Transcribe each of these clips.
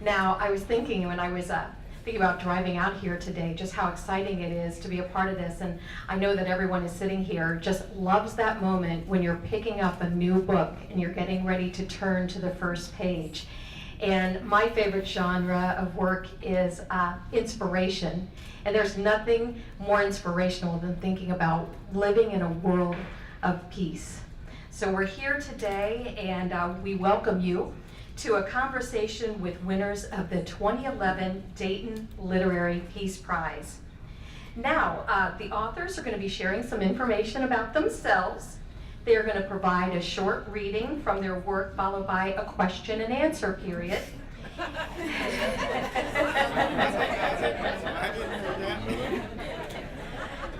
Now, I was thinking when I was thinking about driving out here today, just how exciting it is to be a part of this. And I know that everyone is sitting here just loves that moment when you're picking up a new book and you're getting ready to turn to the first page. And my favorite genre of work is inspiration. And there's nothing more inspirational than thinking about living in a world of peace. So we're here today, and we welcome you to a conversation with winners of the 2011 Dayton Literary Peace Prize. Now, the authors are going to be sharing some information about themselves. They are going to provide a short reading from their work, followed by a question and answer period.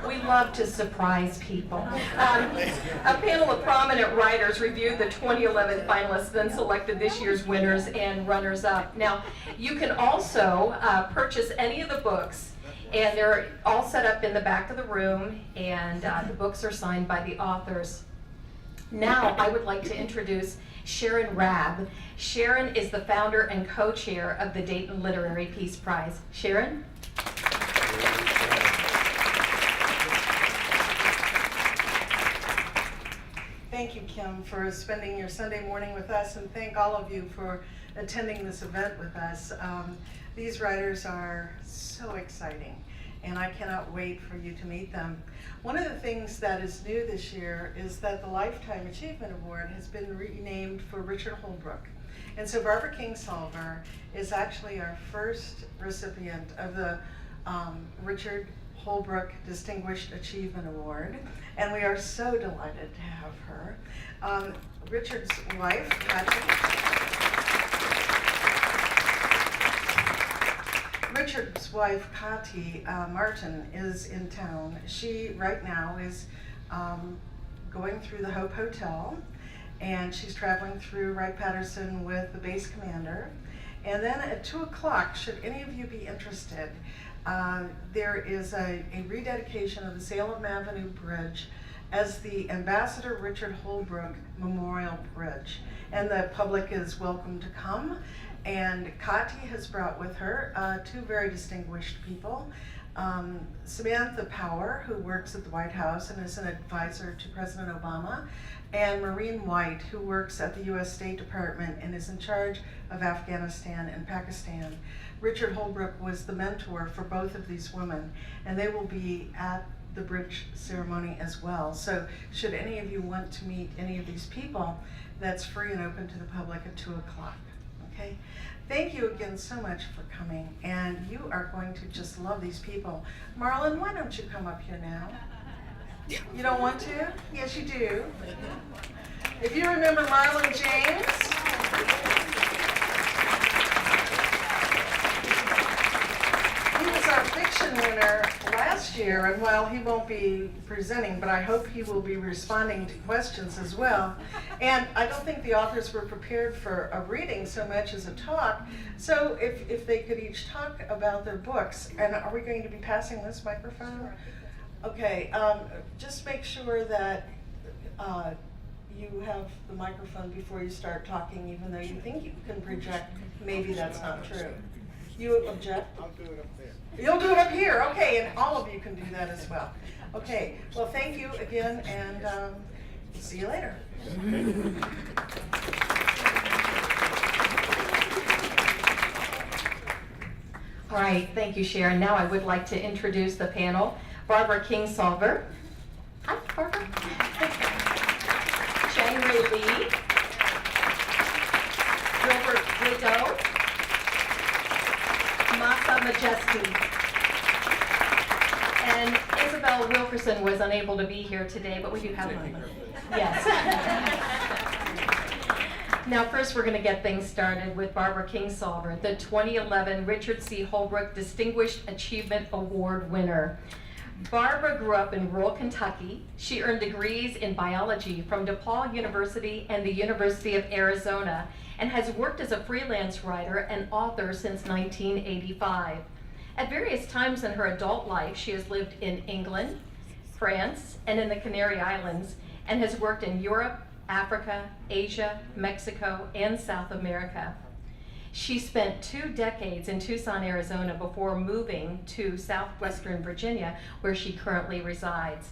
We love to surprise people. A panel of prominent writers reviewed the 2011 finalists, then selected this year's winners and runners-up. Now, you can also purchase any of the books, and they're all set up in the back of the room, and the books are signed by the authors. Now, I would like to introduce Sharon Rabb. Sharon is the founder and co-chair of the Dayton Literary Peace Prize. Sharon? Thank you, Kim, for spending your Sunday morning with us, and thank all of you for attending this event with us. These writers are so exciting, and I cannot wait for you to meet them. One of the things that is new this year is that the Lifetime Achievement Award has been renamed for Richard Holbrooke. And so Barbara Kingsolver is actually our first recipient of the Richard Holbrooke Distinguished Achievement Award, and we are so delighted to have her. Richard's wife, Kati Martin, is in town. She right now is going through the Hope Hotel, and she's traveling through Wright-Patterson with the base commander. And then at 2 o'clock, should any of you be interested, there is a rededication of the Salem Avenue Bridge as the Ambassador Richard Holbrooke Memorial Bridge. And the public is welcome to come. And Kati has brought with her two very distinguished people. Samantha Power, who works at the White House and is an advisor to President Obama, and Maureen White, who works at the U.S. State Department and is in charge of Afghanistan and Pakistan. Richard Holbrooke was the mentor for both of these women, and they will be at the bridge ceremony as well. So should any of you want to meet any of these people, that's free and open to the public at 2 o'clock. Okay? Thank you again so much for coming, and you are going to just love these people. Marlon, why don't you come up here now? You don't want to? Yes, you do. If you remember Marlon James, he was our fiction winner last year, and while he won't be presenting, but I hope he will be responding to questions as well. And I don't think the authors were prepared for a reading so much as a talk, so if they could each talk about their books. And are we going to be passing this microphone? Okay, just make sure that you have the microphone before you start talking, even though you think you can project. Maybe that's not true. You object? I'll do it up there. You'll do it up here, okay, and all of you can do that as well. Okay, well, thank you again, and see you later. All right, thank you, Sharon. Now I would like to introduce the panel. Barbara Kingsolver. Hi, Barbara. Sharon Rabb. Wilbert Widow. Masa Magesty. And Isabel Wilkerson was unable to be here today, but we do have one. Yes. Now, first we're going to get things started with Barbara Kingsolver, the 2011 Richard C. Holbrooke Distinguished Achievement Award winner. Barbara grew up in rural Kentucky. She earned degrees in biology from DePaul University and the University of Arizona, and has worked as a freelance writer and author since 1985. At various times in her adult life, she has lived in England, France, and in the Canary Islands, and has worked in Europe, Africa, Asia, Mexico, and South America. She spent 2 decades in Tucson, Arizona before moving to southwestern Virginia, where she currently resides.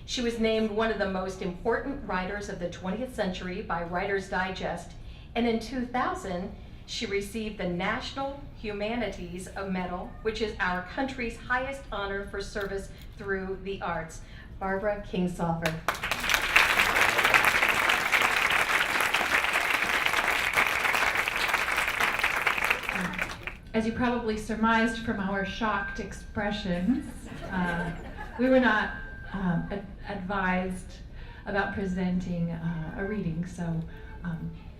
She was named one of the most important writers of the 20th century by Writer's Digest, and in 2000, she received the National Humanities Medal, which is our country's highest honor for service through the arts. Barbara Kingsolver. As you probably surmised from our shocked expressions, we were not advised about presenting a reading, so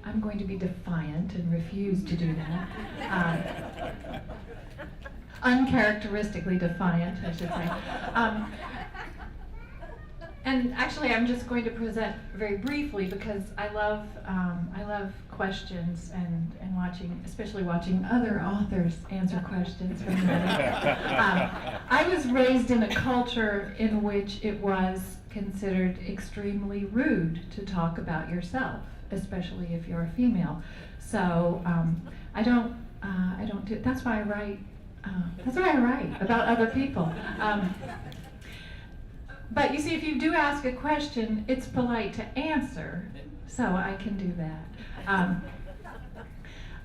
I'm going to be defiant and refuse to do that. Uncharacteristically defiant, I should say. And actually, I'm just going to present very briefly because I love questions and watching, especially watching other authors answer questions from me. I was raised in a culture in which it was considered extremely rude to talk about yourself, especially if you're a female. So I don't do. That's why I write. That's why I write about other people. But you see, if you do ask a question, it's polite to answer, so I can do that.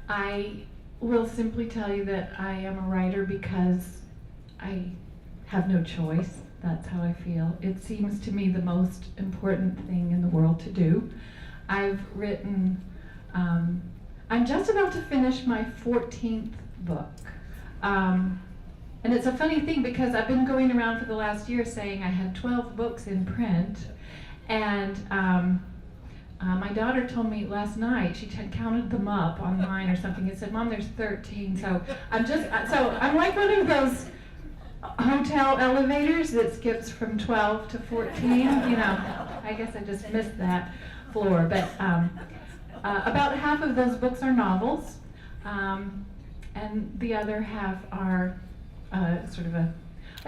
I will simply tell you that I am a writer because I have no choice. That's how I feel. It seems to me the most important thing in the world to do. I've written, I'm just about to finish my 14th book. And it's a funny thing because I've been going around for the last year saying I had 12 books in print, and my daughter told me last night, she had counted them up online or something and said, "Mom, there's 13, so I'm like one of those hotel elevators that skips from 12 to 14, you know. I guess I just missed that floor, but about half of those books are novels, and the other half are sort of a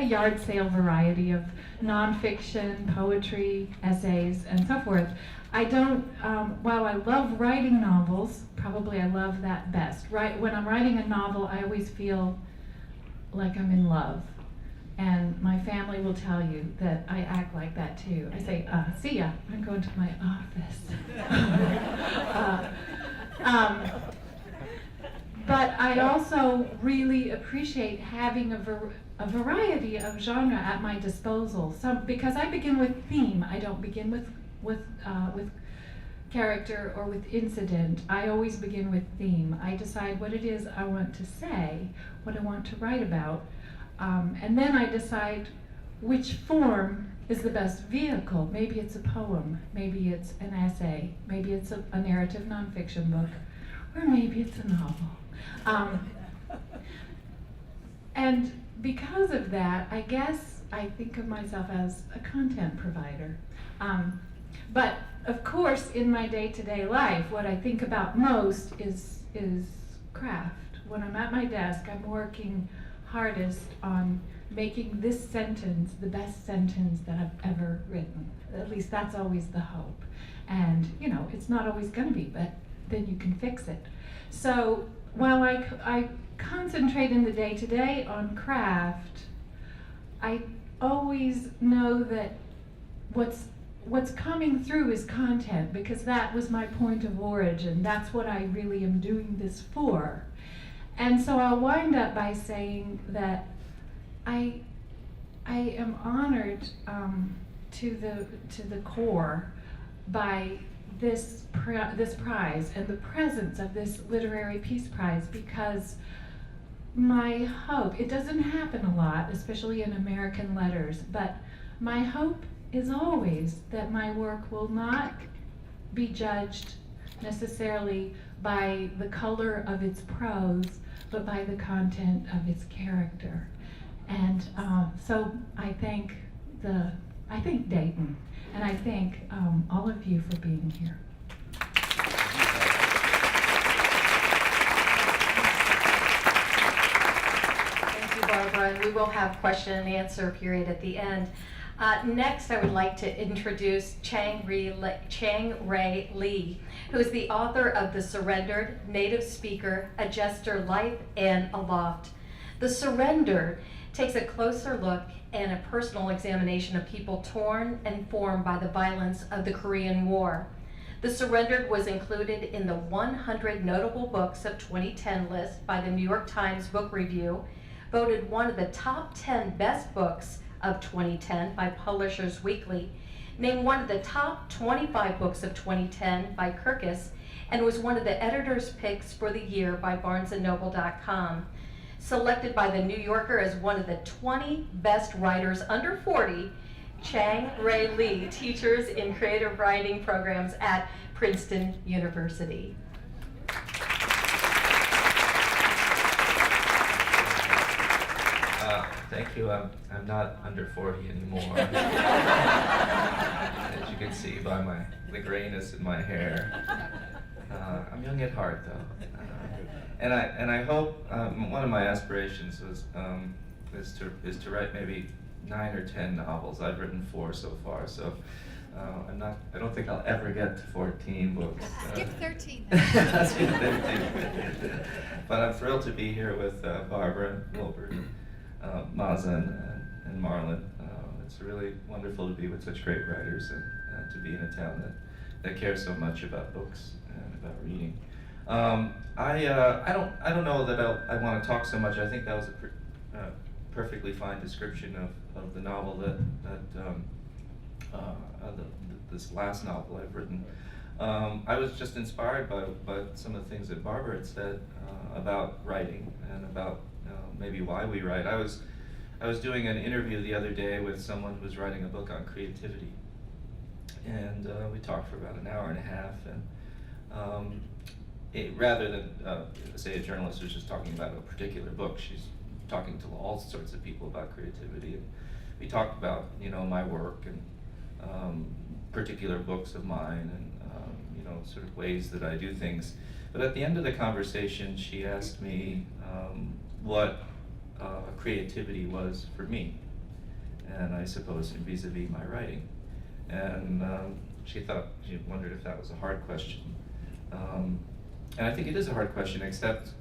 yard sale variety of nonfiction, poetry, essays, and so forth. I don't, while I love writing novels, probably I love that best. When I'm writing a novel, I always feel like I'm in love. And my family will tell you that I act like that too. I say, see ya, I'm going to my office. But I also really appreciate having a variety of genre at my disposal. Because I begin with theme, I don't begin with character or with incident. I always begin with theme. I decide what it is I want to say, what I want to write about, and then I decide which form is the best vehicle. Maybe it's a poem, maybe it's an essay, maybe it's a narrative nonfiction book, or maybe it's a novel. And because of that, I guess I think of myself as a content provider. But of course, in my day-to-day life, what I think about most is craft. When I'm at my desk, I'm working hardest on making this sentence the best sentence that I've ever written. At least that's always the hope. And, you know, it's not always going to be, but then you can fix it. So while I concentrate in the day-to-day on craft, I always know that what's coming through is content, because that was my point of origin. That's what I really am doing this for. And so I'll wind up by saying that I am honored to the core by this prize and the presence of this Literary Peace Prize, because my hope, it doesn't happen a lot, especially in American letters, but my hope is always that my work will not be judged necessarily by the color of its prose, but by the content of its character. And so I thank Dayton, and I thank all of you for being here. and we will have question and answer period at the end. Next, I would like to introduce Chang Ray Lee, who is the author of The Surrendered, Native Speaker, A Jester Life, and Aloft. The Surrendered takes a closer look and a personal examination of people torn and formed by the violence of the Korean War. The Surrendered was included in the 100 Notable Books of 2010 list by the New York Times Book Review, voted one of the top 10 best books of 2010 by Publishers Weekly, named one of the top 25 books of 2010 by Kirkus, and was one of the editor's picks for the year by BarnesandNoble.com. Selected by the New Yorker as one of the 20 best writers under 40, Chang Ray Lee teaches in creative writing programs at Princeton University. Thank you. I'm not under 40 anymore. As you can see by the grayness in my hair. I'm young at heart, though. And I hope one of my aspirations is to write maybe 9 or 10 novels. I've written 4 so far, so I don't think I'll ever get to 14 books. Skip 13. Skip 13. But I'm thrilled to be here with Barbara and Wilbert, Masa and Marlon. It's really wonderful to be with such great writers and to be in a town that cares so much about books and about reading. I don't know that I want to talk so much. I think that was a perfectly fine description of the novel this last novel I've written. I was just inspired by some of the things that Barbara had said about writing and about maybe why we write. I was doing an interview the other day with someone who was writing a book on creativity, and we talked for about an hour and a half. And rather than say a journalist who's just talking about a particular book, she's talking to all sorts of people about creativity. And we talked about my work and particular books of mine and sort of ways that I do things. But at the end of the conversation, she asked me what creativity was for me, and I suppose vis-a-vis my writing. And she wondered if that was a hard question. And I think it is a hard question, except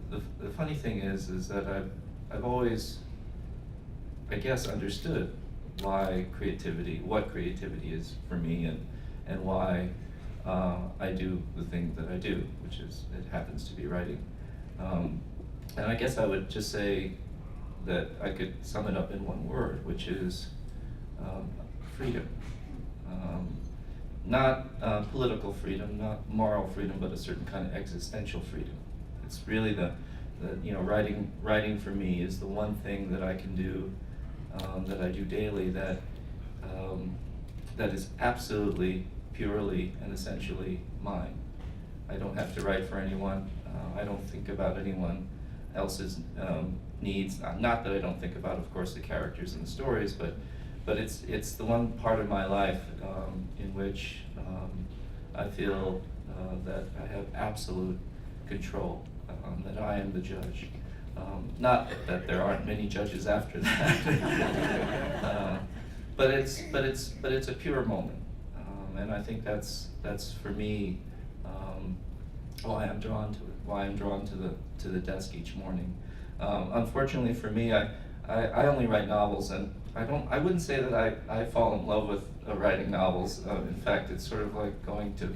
the funny thing is that I've always, I guess, understood what creativity is for me, and why I do the thing that I do, which is, it happens to be writing. And I guess I would just say that I could sum it up in one word, which is freedom. Not political freedom, not moral freedom, but a certain kind of existential freedom. It's really writing for me is the one thing that I can do, that I do daily, that is absolutely, purely, and essentially mine. I don't have to write for anyone. I don't think about anyone else's needs. Not that I don't think about, of course, the characters and the stories, but it's the one part of my life in which I feel that I have absolute control, that I am the judge. Not that there aren't many judges after that, but it's a pure moment, and I think that's for me why I'm drawn to it. Why I'm drawn to the desk each morning. Unfortunately for me, I only write novels, and I wouldn't say that I fall in love with writing novels. In fact, it's sort of like going to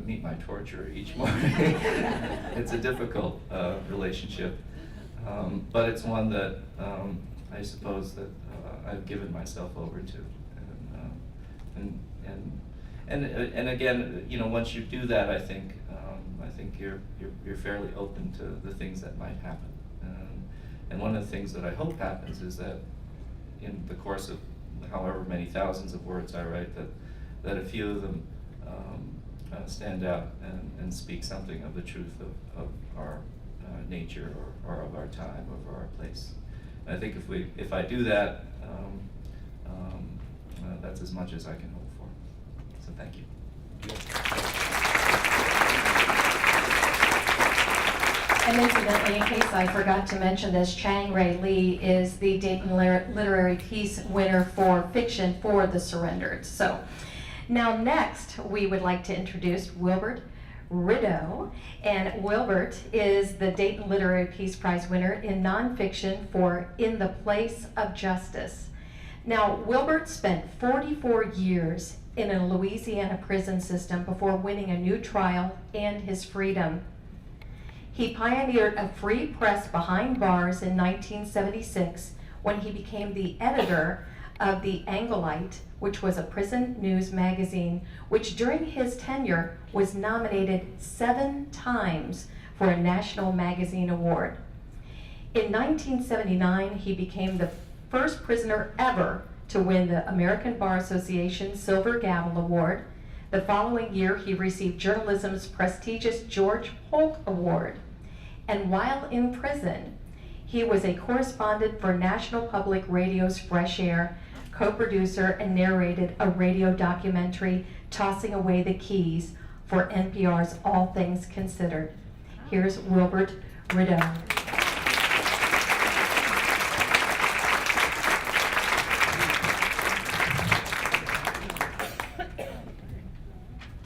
meet my torturer each morning. It's a difficult relationship, but it's one that I suppose that I've given myself over to, and again, once you do that, I think you're fairly open to the things that might happen. And one of the things that I hope happens is that in the course of however many thousands of words I write, that a few of them stand out and speak something of the truth of our nature or of our time, of our place. And I think if I do that, that's as much as I can hope for. So thank you. And incidentally, in case I forgot to mention this, Chang Ray Lee is the Dayton Literary Peace winner for fiction for The Surrendered. So now next, we would like to introduce Wilbert Rideau. And Wilbert is the Dayton Literary Peace Prize winner in nonfiction for In the Place of Justice. Now, Wilbert spent 44 years in a Louisiana prison system before winning a new trial and his freedom. He pioneered a free press behind bars in 1976 when he became the editor of the Angleite, which was a prison news magazine, which during his tenure was nominated 7 times for a National Magazine Award. In 1979, he became the first prisoner ever to win the American Bar Association Silver Gavel Award. The following year, he received journalism's prestigious George Polk Award. And while in prison, he was a correspondent for National Public Radio's Fresh Air, co-producer, and narrated a radio documentary, Tossing Away the Keys, for NPR's All Things Considered. Here's Wilbert Rideau.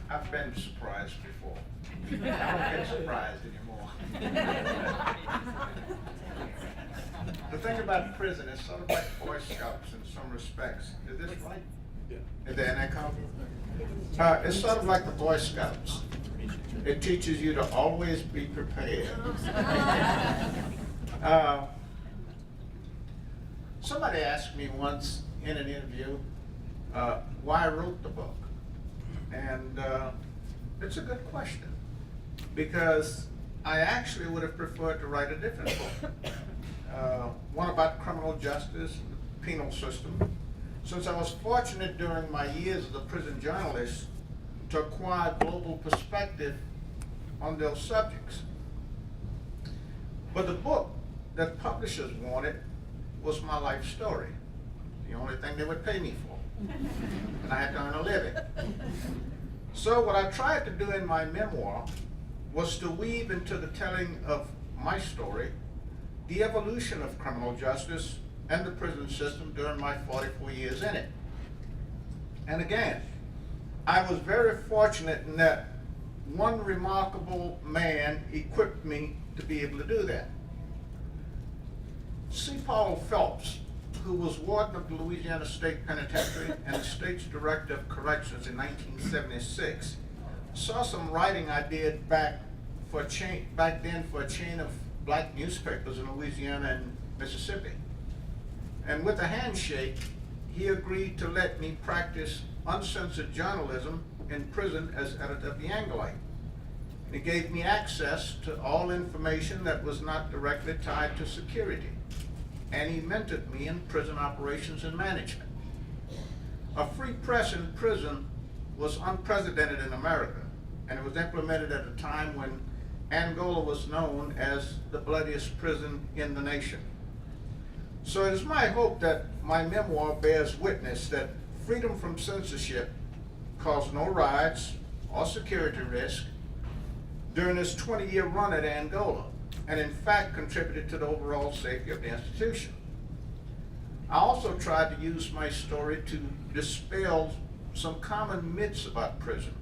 I've been surprised before. I don't get surprised anymore. The thing about prison is sort of like Boy Scouts in some respects. Is this right? Yeah. Is there an echo? It's sort of like the Boy Scouts. It teaches you to always be prepared. Somebody asked me once in an interview why I wrote the book. And it's a good question, because I actually would have preferred to write a different book. One about criminal justice, the penal system. Since I was fortunate during my years as a prison journalist to acquire global perspective on those subjects. But the book that publishers wanted was my life story, the only thing they would pay me for. And I had to earn a living. So what I tried to do in my memoir was to weave into the telling of my story the evolution of criminal justice and the prison system during my 44 years in it. And again, I was very fortunate in that one remarkable man equipped me to be able to do that. C. Paul Phelps, who was warden of the Louisiana State Penitentiary and the state's director of corrections in 1976, saw some writing I did back then for a chain of black newspapers in Louisiana and Mississippi. And with a handshake, he agreed to let me practice uncensored journalism in prison as editor of the Angleite. And he gave me access to all information that was not directly tied to security. And he mentored me in prison operations and management. A free press in prison was unprecedented in America, and it was implemented at a time when Angola was known as the bloodiest prison in the nation. So it is my hope that my memoir bears witness that freedom from censorship caused no riots or security risk during this 20-year run at Angola, and in fact contributed to the overall safety of the institution. I also tried to use my story to dispel some common myths about prison,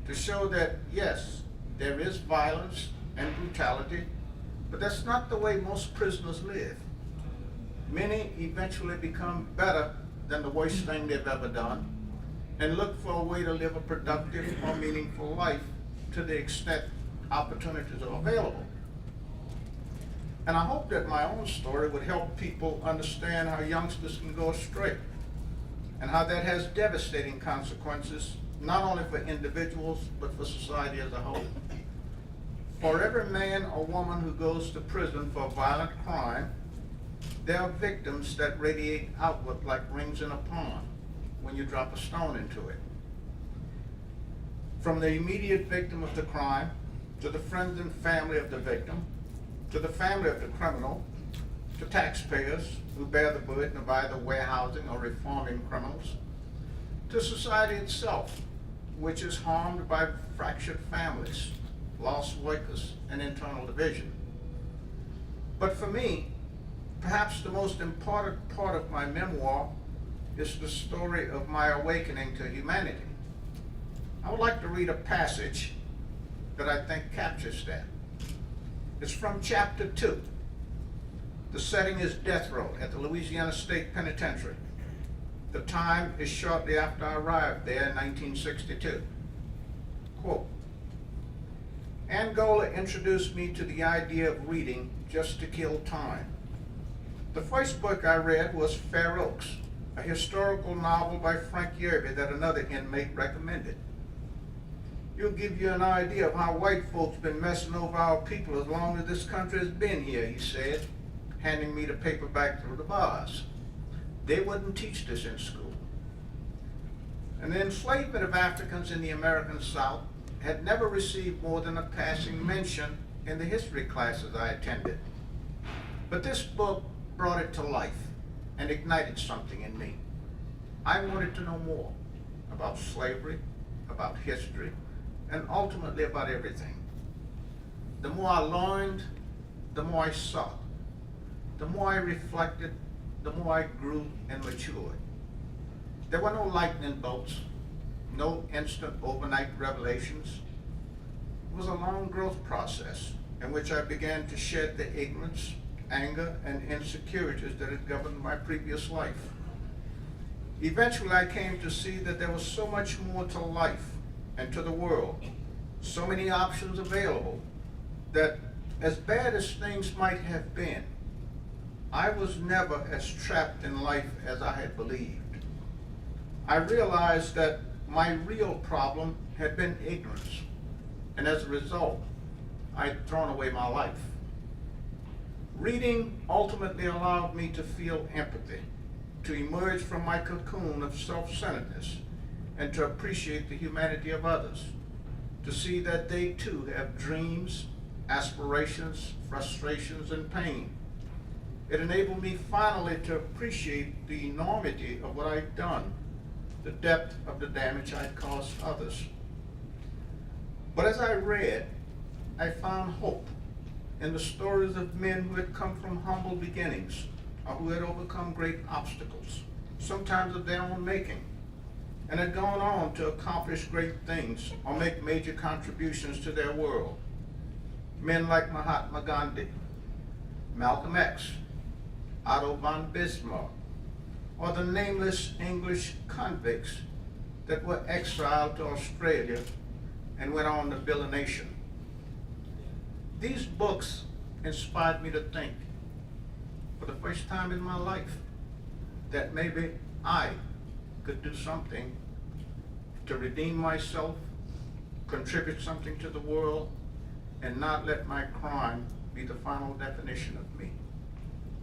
to show that yes, there is violence and brutality, but that's not the way most prisoners live. Many eventually become better than the worst thing they've ever done and look for a way to live a productive or meaningful life to the extent opportunities are available. And I hope that my own story would help people understand how youngsters can go astray and how that has devastating consequences, not only for individuals, but for society as a whole. For every man or woman who goes to prison for a violent crime, there are victims that radiate outward like rings in a pond when you drop a stone into it. From the immediate victim of the crime, to the friends and family of the victim, to the family of the criminal, to taxpayers who bear the burden of either warehousing or reforming criminals, to society itself, which is harmed by fractured families, lost workers, and internal division. But for me, perhaps the most important part of my memoir is the story of my awakening to humanity. I would like to read a passage that I think captures that. It's from chapter 2. The setting is death row at the Louisiana State Penitentiary. The time is shortly after I arrived there in 1962. Quote, Angola introduced me to the idea of reading just to kill time. The first book I read was Fair Oaks, a historical novel by Frank Yerby that another inmate recommended. It'll give you an idea of how white folks been messing over our people as long as this country has been here, he said, handing me the paperback through the bars. They wouldn't teach this in school. And the enslavement of Africans in the American South had never received more than a passing mention in the history classes I attended. But this book brought it to life and ignited something in me. I wanted to know more about slavery, about history, and ultimately about everything. The more I learned, the more I saw. The more I reflected, the more I grew and matured. There were no lightning bolts, no instant overnight revelations. It was a long growth process in which I began to shed the ignorance, anger, and insecurities that had governed my previous life. Eventually, I came to see that there was so much more to life and to the world, so many options available, that as bad as things might have been, I was never as trapped in life as I had believed. I realized that my real problem had been ignorance, and as a result, I'd thrown away my life. Reading ultimately allowed me to feel empathy, to emerge from my cocoon of self-centeredness, and to appreciate the humanity of others, to see that they too have dreams, aspirations, frustrations, and pain. It enabled me finally to appreciate the enormity of what I'd done, the depth of the damage I'd caused others. But as I read, I found hope in the stories of men who had come from humble beginnings, or who had overcome great obstacles, sometimes of their own making, and had gone on to accomplish great things or make major contributions to their world. Men like Mahatma Gandhi, Malcolm X, Otto von Bismarck, or the nameless English convicts that were exiled to Australia and went on to build a nation. These books inspired me to think, for the first time in my life, that maybe I could do something to redeem myself, contribute something to the world, and not let my crime be the final definition of me.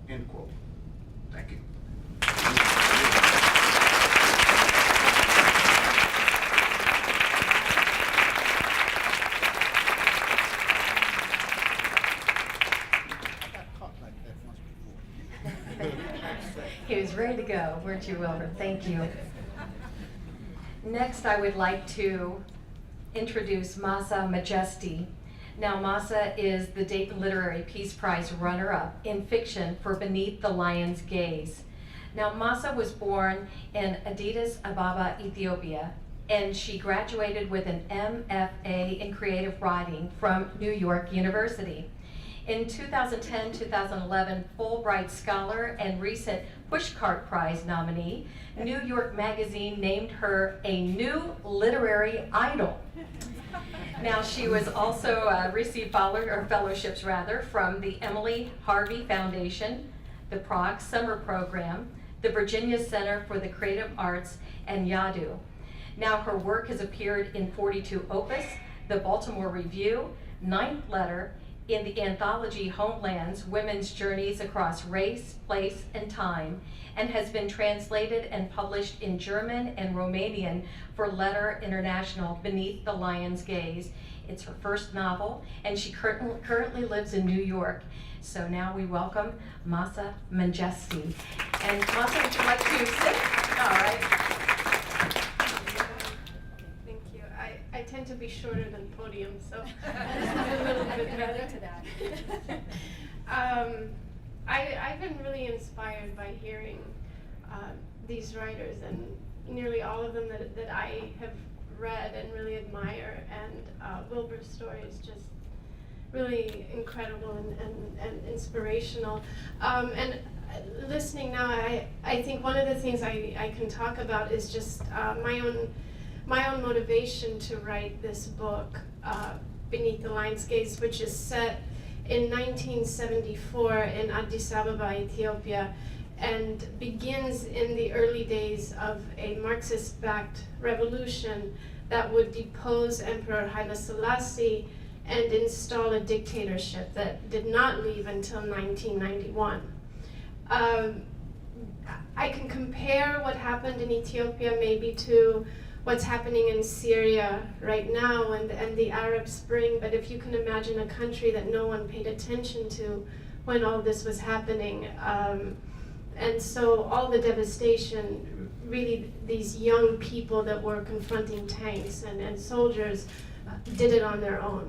End quote. Thank you. He was ready to go, weren't you, Wilbert? Thank you. Next, I would like to introduce Masa Magesty. Now, Masa is the Dayton Literary Peace Prize runner-up in fiction for Beneath the Lion's Gaze. Now, Masa was born in Addis Ababa, Ethiopia, and she graduated with an MFA in creative writing from New York University. In 2010-2011 Fulbright Scholar and recent Pushcart Prize nominee, New York Magazine named her a new literary idol. Now, she was also received fellowships from the Emily Harvey Foundation, the Prague Summer Program, the Virginia Center for the Creative Arts, and Yadu. Now, her work has appeared in 42 Opus, the Baltimore Review, Ninth Letter, in the anthology Homelands, Women's Journeys Across Race, Place, and Time, and has been translated and published in German and Romanian for Letter International, Beneath the Lion's Gaze. It's her first novel, and she currently lives in New York. So now we welcome Masa Magesty. And Masa, would you like to sit? All right. Thank you. I tend to be shorter than podium, so this is a little bit better. I've been really inspired by hearing these writers, and nearly all of them that I have read and really admire. And Wilbert's story is just really incredible and inspirational. And listening now, I think one of the things I can talk about is just my own motivation to write this book, Beneath the Lion's Gaze, which is set in 1974 in Addis Ababa, Ethiopia, and begins in the early days of a Marxist-backed revolution that would depose Emperor Haile Selassie and install a dictatorship that did not leave until 1991. I can compare what happened in Ethiopia maybe to what's happening in Syria right now and the Arab Spring, but if you can imagine a country that no one paid attention to when all this was happening. And so all the devastation, really these young people that were confronting tanks and soldiers did it on their own.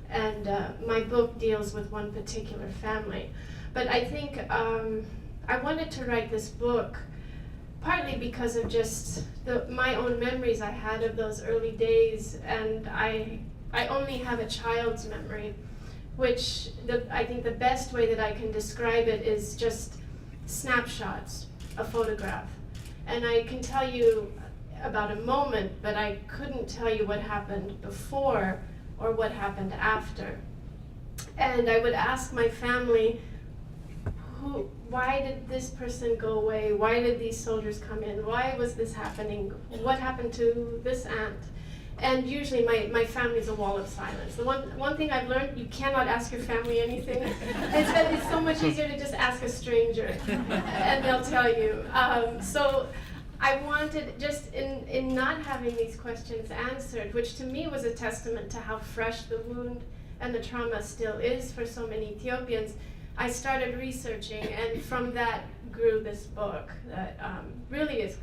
And my book deals with one particular family. But I think I wanted to write this book partly because of just my own memories I had of those early days, and I only have a child's memory, which I think the best way that I can describe it is just snapshots, a photograph. And I can tell you about a moment, but I couldn't tell you what happened before or what happened after. And I would ask my family, why did this person go away? Why did these soldiers come in? Why was this happening? What happened to this aunt? And usually my family's a wall of silence. The one thing I've learned, you cannot ask your family anything. It's so much easier to just ask a stranger and they'll tell you. So I wanted, just in not having these questions answered, which to me was a testament to how fresh the wound and the trauma still is for so many Ethiopians, I started researching, and from that grew this book that really is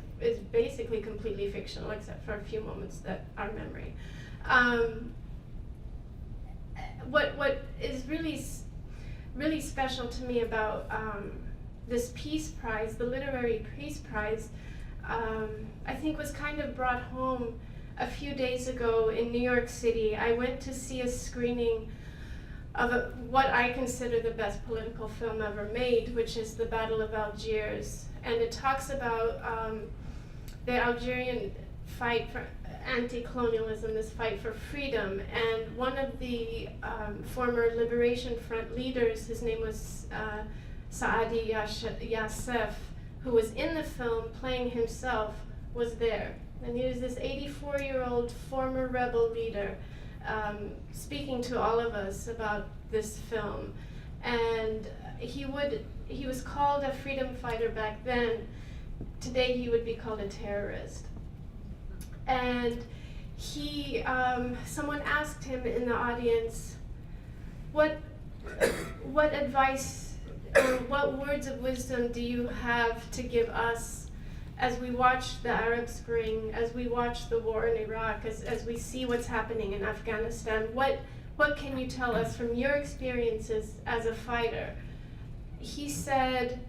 basically completely fictional, except for a few moments that are memory. What is really special to me about this Peace Prize, the Literary Peace Prize, I think was kind of brought home a few days ago in New York City. I went to see a screening of what I consider the best political film ever made, which is the Battle of Algiers. And it talks about the Algerian fight for anti-colonialism, this fight for freedom. And one of the former Liberation Front leaders, his name was Saadi Yassef, who was in the film playing himself, was there. And he was this 84-year-old former rebel leader speaking to all of us about this film. And he was called a freedom fighter back then. Today he would be called a terrorist. And someone asked him in the audience, what advice or what words of wisdom do you have to give us as we watch the Arab Spring, as we watch the war in Iraq, as we see what's happening in Afghanistan? What can you tell us from your experiences as a fighter? He said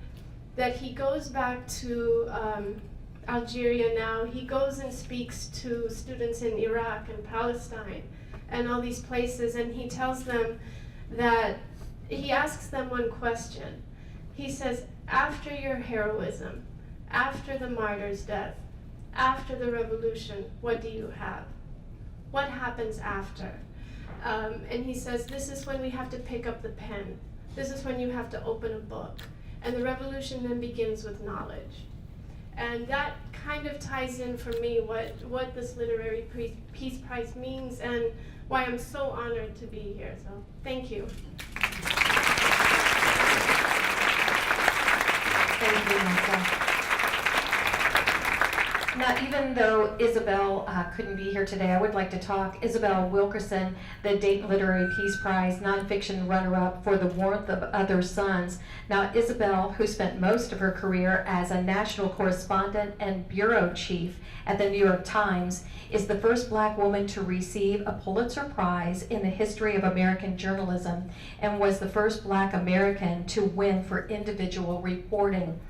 that he goes back to Algeria now. He goes and speaks to students in Iraq and Palestine and all these places, and he tells them that, he asks them one question. He says, after your heroism, after the martyr's death, after the revolution, what do you have? What happens after? And he says, this is when we have to pick up the pen. This is when you have to open a book. And the revolution then begins with knowledge. And that kind of ties in for me what this Literary Peace Prize means and why I'm so honored to be here. So thank you. Thank you, Masa. Now, even though Isabel couldn't be here today, I would like to talk. Isabel Wilkerson, the Dayton Literary Peace Prize nonfiction runner-up for The Warmth of Other Suns. Now, Isabel, who spent most of her career as a national correspondent and bureau chief at the New York Times, is the first Black woman to receive a Pulitzer Prize in the history of American journalism and was the first Black American to win for individual reporting.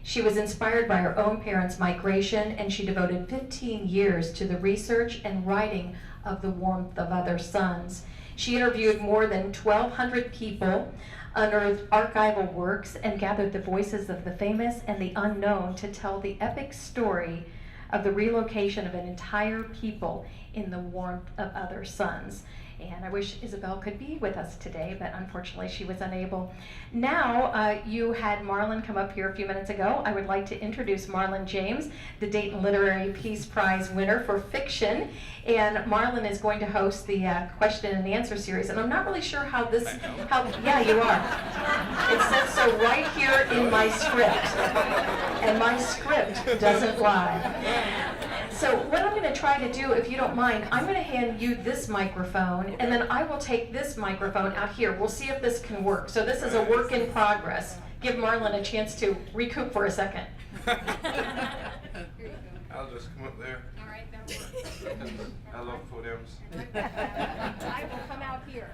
She was inspired by her own parents' migration, and she devoted 15 years to the research and writing of The Warmth of Other Suns. She interviewed more than 1,200 people, unearthed archival works, and gathered the voices of the famous and the unknown to tell the epic story of the relocation of an entire people in the warmth of other suns. And I wish Isabel could be with us today, but unfortunately she was unable. Now, you had Marlon come up here a few minutes ago. I would like to introduce Marlon James, the Dayton Literary Peace Prize winner for fiction. And Marlon is going to host the question and answer series. And I'm not really sure how this, yeah, you are. It says so right here in my script. And my script doesn't lie. So what I'm going to try to do, if you don't mind, I'm going to hand you this microphone, and then I will take this microphone out here. We'll see if this can work. So this is a work in progress. Give Marlon a chance to recoup for a second. I'll just come up there. All right, that works. I love podiums. I will come out here.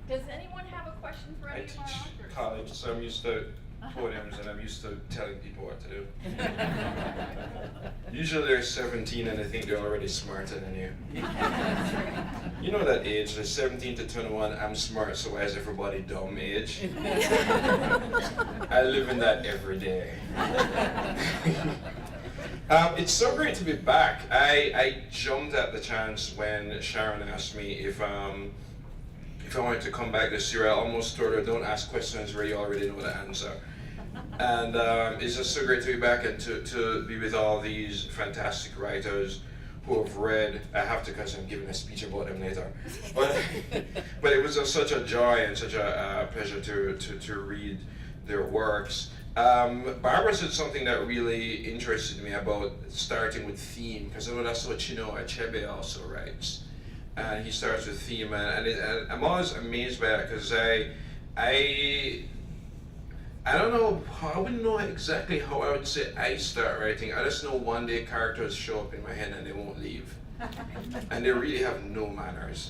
Does anyone have a question for I any of our teach authors? college, so I'm used to podiums and I'm used to telling people what to do. Usually they're 17 and they think they're already smarter than you. You know that age, the 17 to 21, I'm smart, so why is everybody dumb age? I live in that every day. It's so great to be back. I jumped at the chance when Sharon asked me if I wanted to come back this year. I almost told her, don't ask questions where you already know the answer. And it's just so great to be back and to be with all these fantastic writers who have read. I have to, because I'm giving a speech about them later. But it was just such a joy and such a pleasure to read their works. Barbara said something that really interested me about starting with theme, because I know that's what Chinua Achebe also writes. And he starts with theme, and I'm always amazed by that, because I don't know, I wouldn't know exactly how I would say I start writing. I just know one day characters show up in my head and they won't leave. And they really have no manners.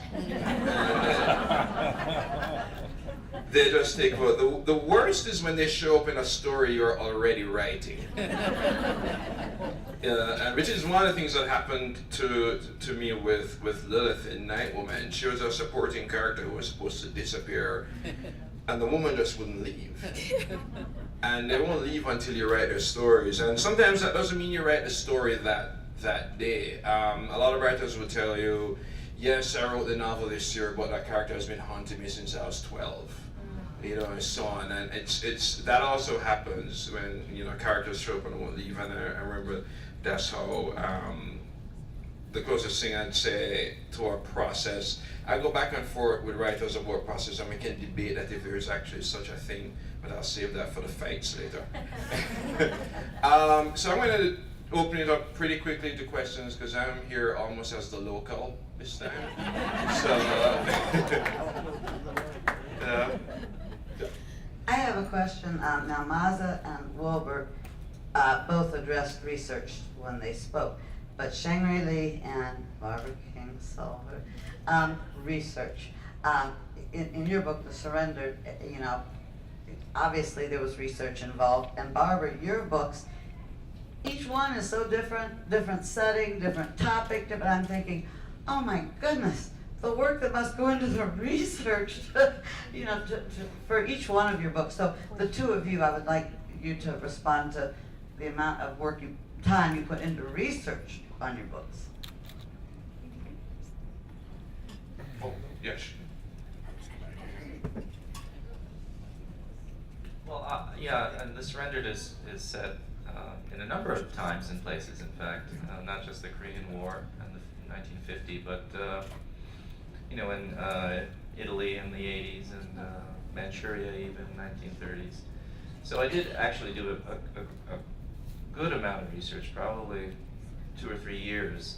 They just take over. The worst is when they show up in a story you're already writing. And which is one of the things that happened to me with Lilith in Nightwoman. She was a supporting character who was supposed to disappear, and the woman just wouldn't leave. And they won't leave until you write their stories. And sometimes that doesn't mean you write the story that day. A lot of writers will tell you, yes, I wrote the novel this year, but that character has been haunting me since I was 12. You know, and so on, and it's that also happens when, you know, characters show up and won't leave. And I remember that's how the closest thing I'd say to our process. I go back and forth with writers about process, and we can debate that if there is actually such a thing, but I'll save that for the fights later. So I'm going to open it up pretty quickly to questions, because I'm here almost as the local this time. So. I have a question. Now, Masa and Wilbert both addressed research when they spoke, but Sharon Rabb and Barbara Kingsolver, research. In your book, The Surrender, you know, obviously there was research involved, and Barbara, your books, each one is so different setting, different topic, but I'm thinking, oh my goodness, the work that must go into the research, you know, for each one of your books. So the two of you, I would like you to respond to the amount of time you put into research on your books. Oh, yes. Well, yeah, and The Surrendered is set in a number of times and places, in fact, not just the Korean War and the 1950, but you know, in Italy in the 80s and Manchuria even 1930s. So I did actually do a good amount of research, probably 2 or 3 years,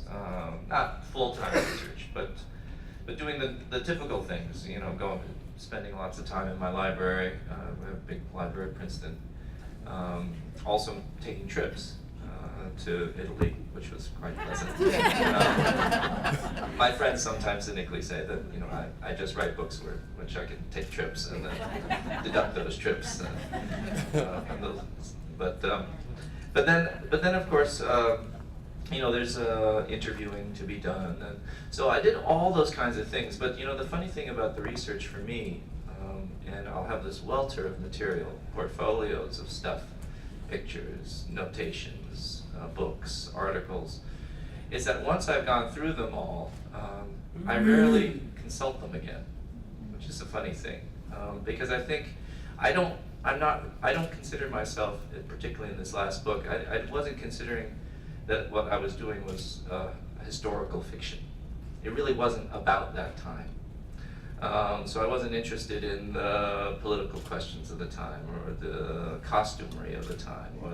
not full-time research, but doing the typical things, you know, spending lots of time in my library. We have a big library at Princeton. Also taking trips to Italy, which was quite pleasant. My friends sometimes cynically say that, you know, I just write books which I can take trips and then deduct those trips. But then of course, you know, there's interviewing to be done, and so I did all those kinds of things. But you know, the funny thing about the research for me, and I'll have this welter of material, portfolios of stuff, pictures, notations, books, articles, is that once I've gone through them all, I rarely consult them again, which is a funny thing, because I think I don't consider myself, particularly in this last book, I wasn't considering that what I was doing was historical fiction. It really wasn't about that time. So I wasn't interested in the political questions of the time, or the costumery of the time, or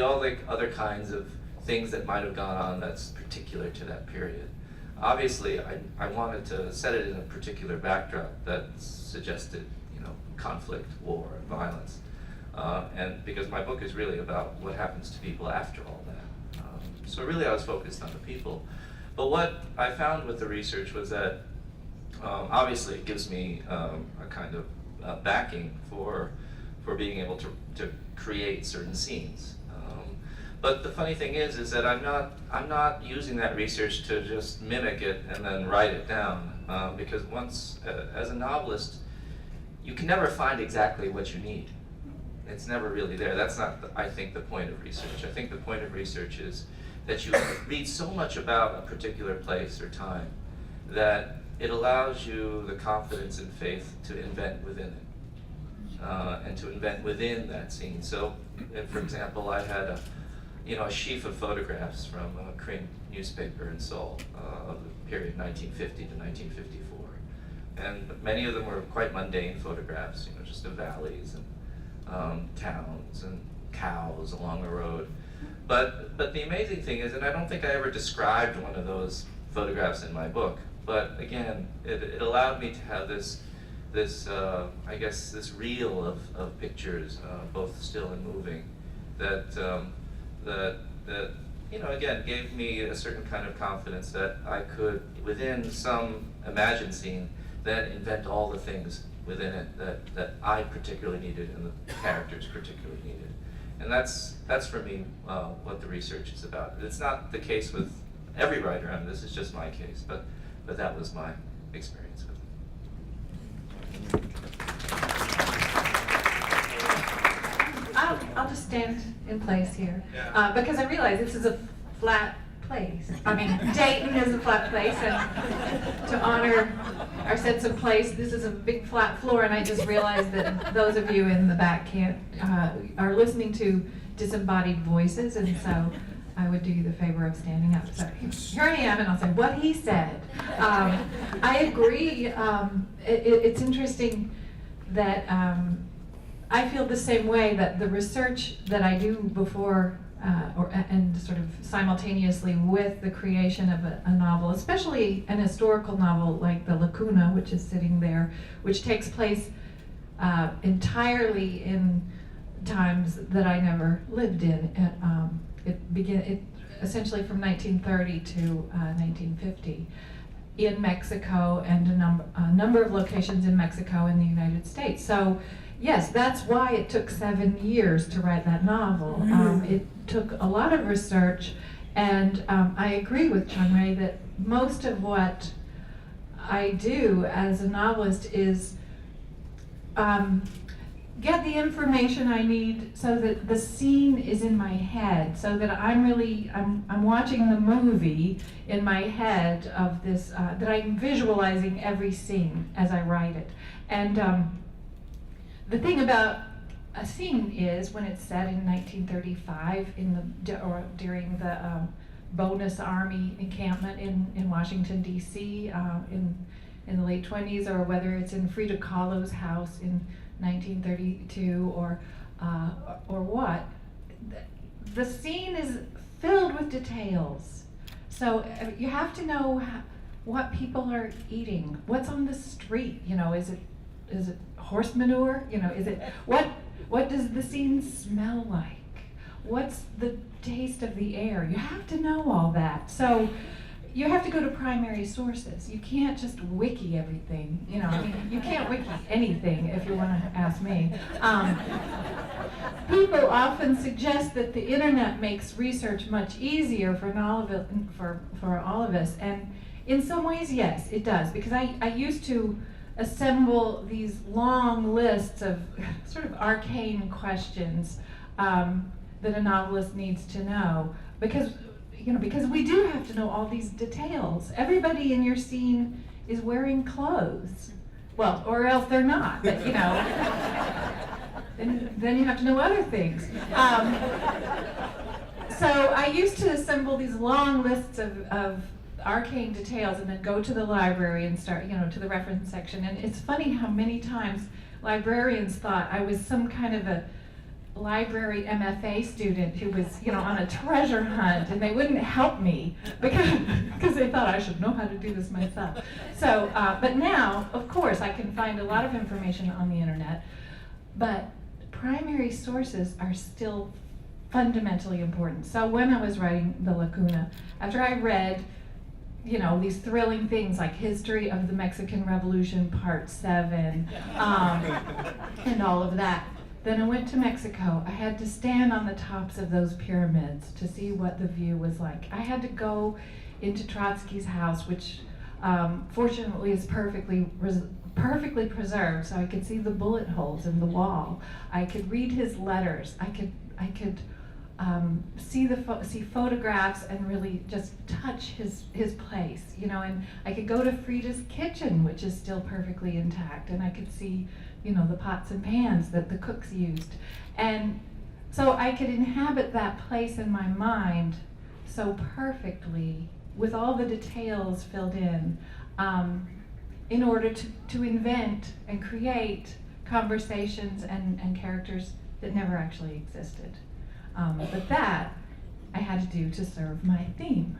all the other kinds of things that might have gone on that's particular to that period. Obviously, I wanted to set it in a particular backdrop that suggested, you know, conflict, war, and violence. And because my book is really about what happens to people after all that. So really I was focused on the people. But what I found with the research was that obviously it gives me a kind of backing for being able to create certain scenes. But the funny thing is that I'm not using that research to just mimic it and then write it down, because once as a novelist, you can never find exactly what you need. It's never really there. That's not, I think, the point of research. I think the point of research is that you read so much about a particular place or time that it allows you the confidence and faith to invent within it, and to invent within that scene. So, for example, I had a sheaf of photographs from a Korean newspaper in Seoul of the period 1950 to 1954, and many of them were quite mundane photographs, you know, just of valleys and towns and cows along the road. But the amazing thing is, and I don't think I ever described one of those photographs in my book, but again, it allowed me to have this I guess this reel of pictures, both still and moving, that you know, again, gave me a certain kind of confidence that I could, within some imagined scene, then invent all the things within it that I particularly needed and the characters particularly needed. And that's for me what the research is about. It's not the case with every writer, I mean, this is just my case, but that was my experience with it. I'll just stand in place here, Yeah. because I realize this is a flat place. I mean, Dayton is a flat place, and to honor our sense of place, this is a big flat floor, and I just realized that those of you in the back are listening to disembodied voices, and so I would do you the favor of standing up. So here I am, and I'll say what he said. I agree. It's interesting that I feel the same way, that the research that I do before and sort of simultaneously with the creation of a novel, especially an historical novel like The Lacuna, which is sitting there, which takes place entirely in times that I never lived in. It essentially from 1930 to 1950 in Mexico, and a number of locations in Mexico and the United States. So yes, that's why it took 7 years to write that novel. It took a lot of research, and I agree with Sharon Rabb that most of what I do as a novelist is get the information I need so that the scene is in my head, so that I'm watching the movie in my head of this, that I'm visualizing every scene as I write it. And the thing about a scene is, when it's set in 1935 during the Bonus Army encampment in Washington, D.C. In the late 20s, or whether it's in Frida Kahlo's house in 1932, or what, the scene is filled with details. So you have to know what people are eating, what's on the street. You know, is it horse manure? You know, is it what does the scene smell like? What's the taste of the air? You have to know all that. So you have to go to primary sources. You can't just wiki everything. You know, I mean, you can't wiki anything if you want to ask me. People often suggest that the internet makes research much easier for all of us, and in some ways, yes, it does. Because I used to assemble these long lists of sort of arcane questions that a novelist needs to know, because we do have to know all these details. Everybody in your scene is wearing clothes, well, or else they're not. But you know, then you have to know other things. So I used to assemble these long lists of arcane details and then go to the library and start, to the reference section. And it's funny how many times librarians thought I was some kind of a library MFA student who was, on a treasure hunt, and they wouldn't help me because they thought I should know how to do this myself. So, but now, of course, I can find a lot of information on the internet, but primary sources are still fundamentally important. So when I was writing The Lacuna, after I read these thrilling things like History of the Mexican Revolution Part 7, and all of that. Then I went to Mexico. I had to stand on the tops of those pyramids to see what the view was like. I had to go into Trotsky's house, which fortunately is perfectly preserved, so I could see the bullet holes in the wall. I could read his letters. I could see photographs and really just touch his place, and I could go to Frida's kitchen, which is still perfectly intact, and I could see, the pots and pans that the cooks used. And so I could inhabit that place in my mind so perfectly, with all the details filled in order to invent and create conversations and characters that never actually existed. But that I had to do to serve my theme.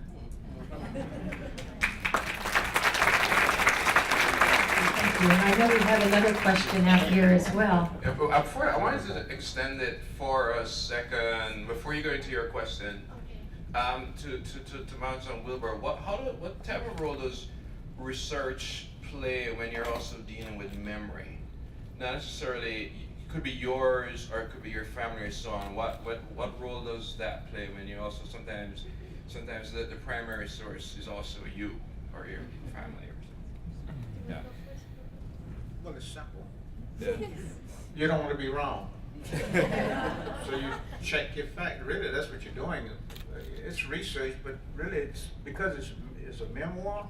Thank you. And I know we have another question out here as well. Yeah, but before, I wanted to extend it for a second before you go into your question. To Masa and Wilbert, what type of role does research play when you're also dealing with memory? Not necessarily. It could be yours or it could be your family or so on. What role does that play when you also sometimes the primary source is also you or your family or something? Yeah. Well, it's simple. Yeah. You don't want to be wrong. So you check your fact. Really, that's what you're doing. It's research, but really it's because it's a memoir.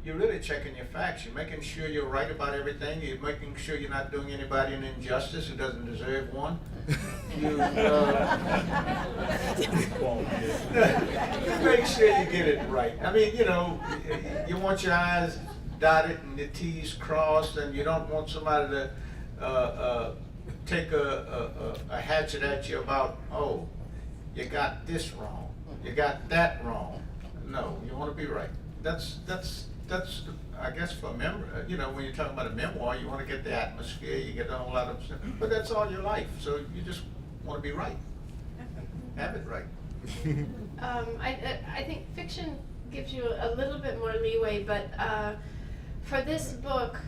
You're really checking your facts. You're making sure you're right about everything. You're making sure you're not doing anybody an injustice who doesn't deserve one. You make sure you get it right. I mean, you want your I's dotted and the T's crossed, and you don't want somebody to take a hatchet at you about, oh, you got this wrong, you got that wrong. No, you want to be right. That's I guess for when you're talking about a memoir, you want to get the atmosphere, you get a whole lot of stuff, but that's all your life, so you just want to be right. Have it right. I think fiction gives you a little bit more leeway, but for this book,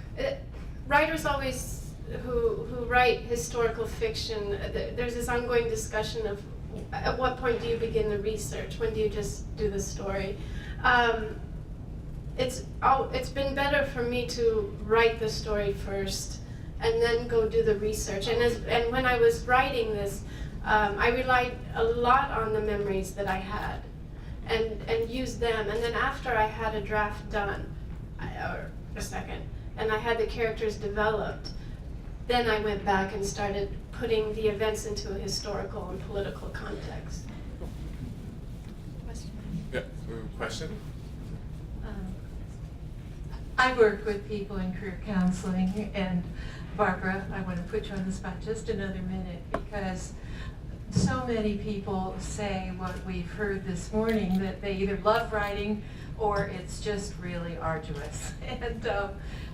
writers always who write historical fiction, there's this ongoing discussion of at what point do you begin the research? When do you just do the story? It's been better for me to write the story first and then go do the research. And when I was writing this, I relied a lot on the memories that I had and used them. And then after I had a draft done, or a second, and I had the characters developed, then I went back and started putting the events into a historical and political context. Question? Yeah. Question? I work with people in career counseling, and Barbara, I want to put you on the spot just another minute, because so many people say what we've heard this morning, that they either love writing or it's just really arduous. And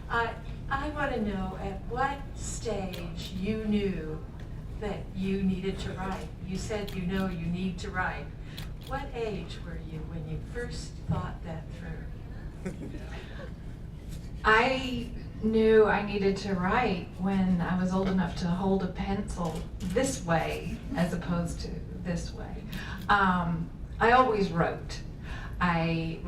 I want to know at what stage you knew that you needed to write. You said you know you need to write. What age were you when you first thought that through? I knew I needed to write when I was old enough to hold a pencil this way as opposed to this way. I always wrote. I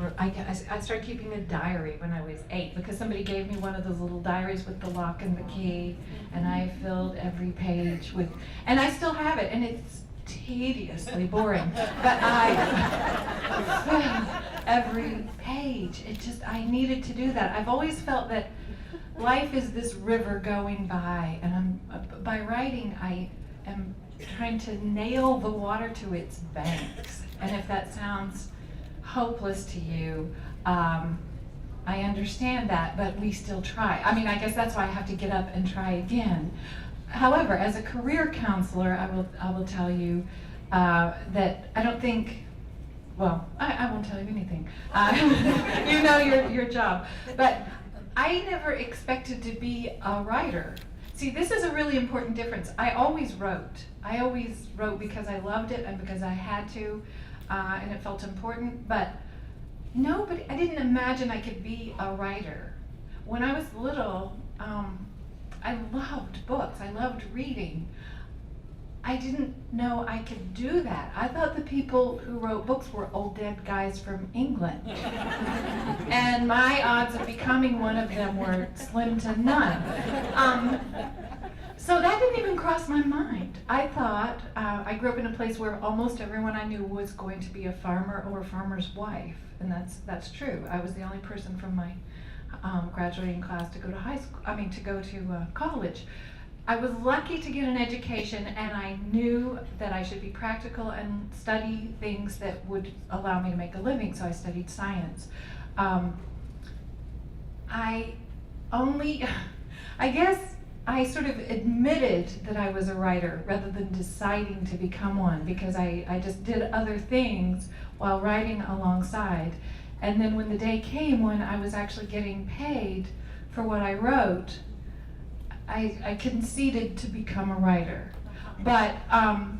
started keeping a diary when I was 8 because somebody gave me one of those little diaries with the lock and the key, and I filled every page with, and I still have it, and it's tediously boring, but I filled every page. I needed to do that. I've always felt that life is this river going by, and by writing, I am trying to nail the water to its banks. And if that sounds hopeless to you, I understand that, but we still try. I mean, I guess that's why I have to get up and try again. However, as a career counselor, I will tell you that I don't think, well, I won't tell you anything. You know your job. But I never expected to be a writer. See, this is a really important difference. I always wrote. I always wrote because I loved it and because I had to, and it felt important. But I didn't imagine I could be a writer. When I was little, I loved books. I loved reading. I didn't know I could do that. I thought the people who wrote books were old dead guys from England. And my odds of becoming one of them were slim to none. So that didn't even cross my mind. I thought, I grew up in a place where almost everyone I knew was going to be a farmer or a farmer's wife. And that's true. I was the only person from my graduating class to go to college. I was lucky to get an education, and I knew that I should be practical and study things that would allow me to make a living, so I studied science. I guess I sort of admitted that I was a writer rather than deciding to become one, because I just did other things while writing alongside. And then when the day came when I was actually getting paid for what I wrote, I conceded to become a writer. But I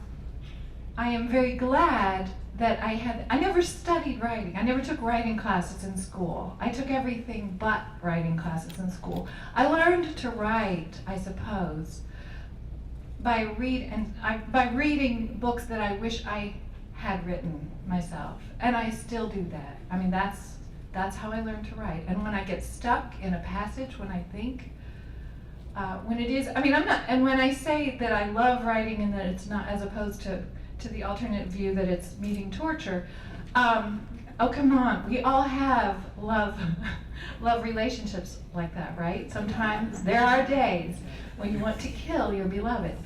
am very glad that I never studied writing. I never took writing classes in school. I took everything but writing classes in school. I learned to write, I suppose, by reading books that I wish I had written myself. And I still do that. I mean, that's how I learned to write. And when I get stuck in a passage, when I think, when it is, and when I say that I love writing and that it's not, as opposed to the alternate view that it's meeting torture, oh, come on, we all have love relationships like that, right? Sometimes there are days when you want to kill your beloved.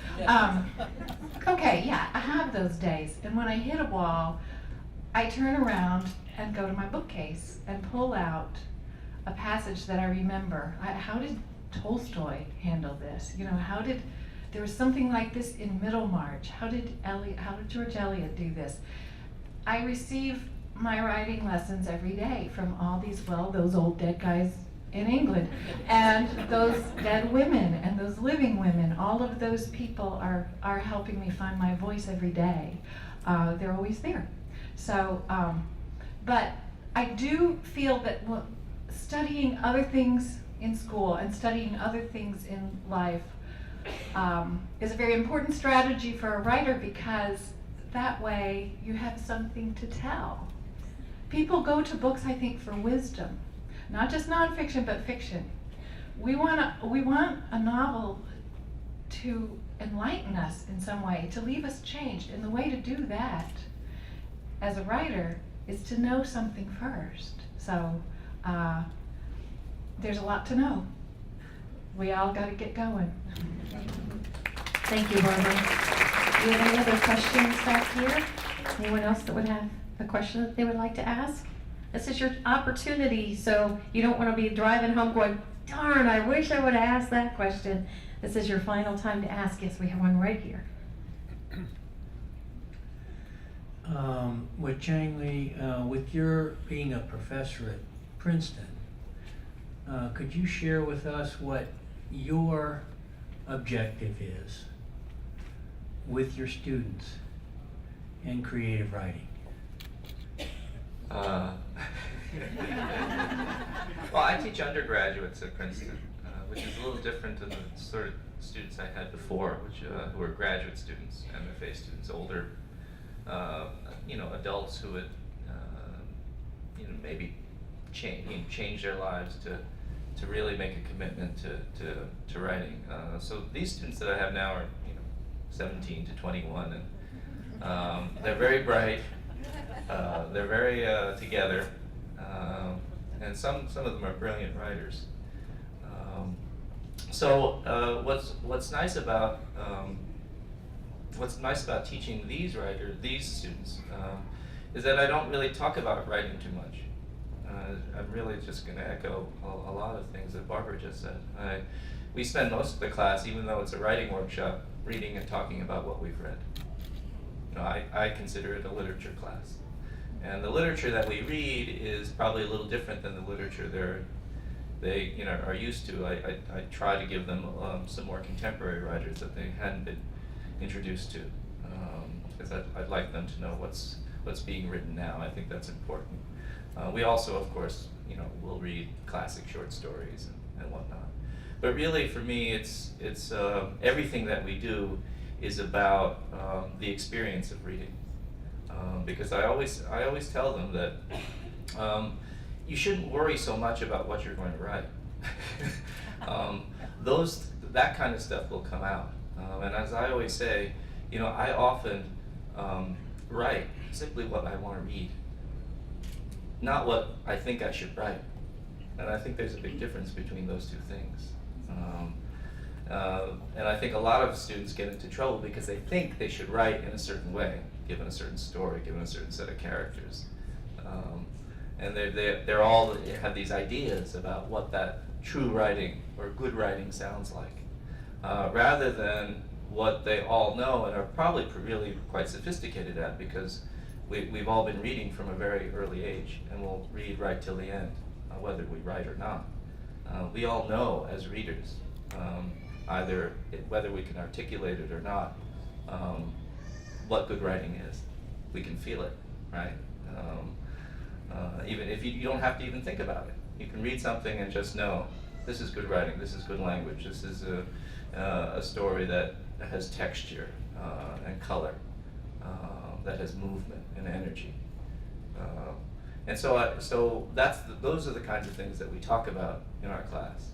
Okay, yeah, I have those days. And when I hit a wall, I turn around and go to my bookcase and pull out a passage that I remember. How did Tolstoy handle this? You know, there was something like this in Middlemarch. How did George Eliot do this? I receive my writing lessons every day from all those old dead guys in England, and those dead women and those living women. All of those people are helping me find my voice every day. They're always there. So, but I do feel that studying other things in school and studying other things in life is a very important strategy for a writer, because that way you have something to tell. People go to books, I think, for wisdom, not just nonfiction, but fiction. We want a novel to enlighten us in some way, to leave us changed. And the way to do that as a writer is to know something first. So there's a lot to know. We all got to get going. Thank you, Barbara. Do you have any other questions back here? Anyone else that would have a question that they would like to ask? This is your opportunity, so you don't want to be driving home going, darn, I wish I would have asked that question. This is your final time to ask. Yes, we have one right here. with Chang Lee, with your being a professor at Princeton, could you share with us what your objective is with your students in creative writing? Well, I teach undergraduates at Princeton, which is a little different than the sort of students I had before, which who were graduate students, MFA students, older, adults who would, maybe change their lives to really make a commitment to writing. So these students that I have now are, 17 to 21, and they're very bright. They're very together, and some of them are brilliant writers. So what's nice about teaching these students, is that I don't really talk about writing too much. I'm really just going to echo a lot of things that Barbara just said. We spend most of the class, even though it's a writing workshop, reading and talking about what we've read. I consider it a literature class. And the literature that we read is probably a little different than the literature they are used to. I try to give them some more contemporary writers that they hadn't been introduced to, because I'd like them to know what's being written now. I think that's important. We also, of course, will read classic short stories and whatnot. But really, for me, it's everything that we do is about the experience of reading. Because I always tell them that you shouldn't worry so much about what you're going to write. That kind of stuff will come out. And as I always say, I often write simply what I want to read, not what I think I should write. And I think there's a big difference between those two things. And I think a lot of students get into trouble because they think they should write in a certain way, given a certain story, given a certain set of characters. And they're all have these ideas about what that true writing or good writing sounds like, rather than what they all know and are probably really quite sophisticated at, because we've all been reading from a very early age, and we'll read right till the end, whether we write or not. We all know as readers, either whether we can articulate it or not, what good writing is. We can feel it, right? Even if you don't have to even think about it. You can read something and just know, this is good writing, this is good language, this is a story that has texture and color, that has movement and energy. And so those are the kinds of things that we talk about in our class.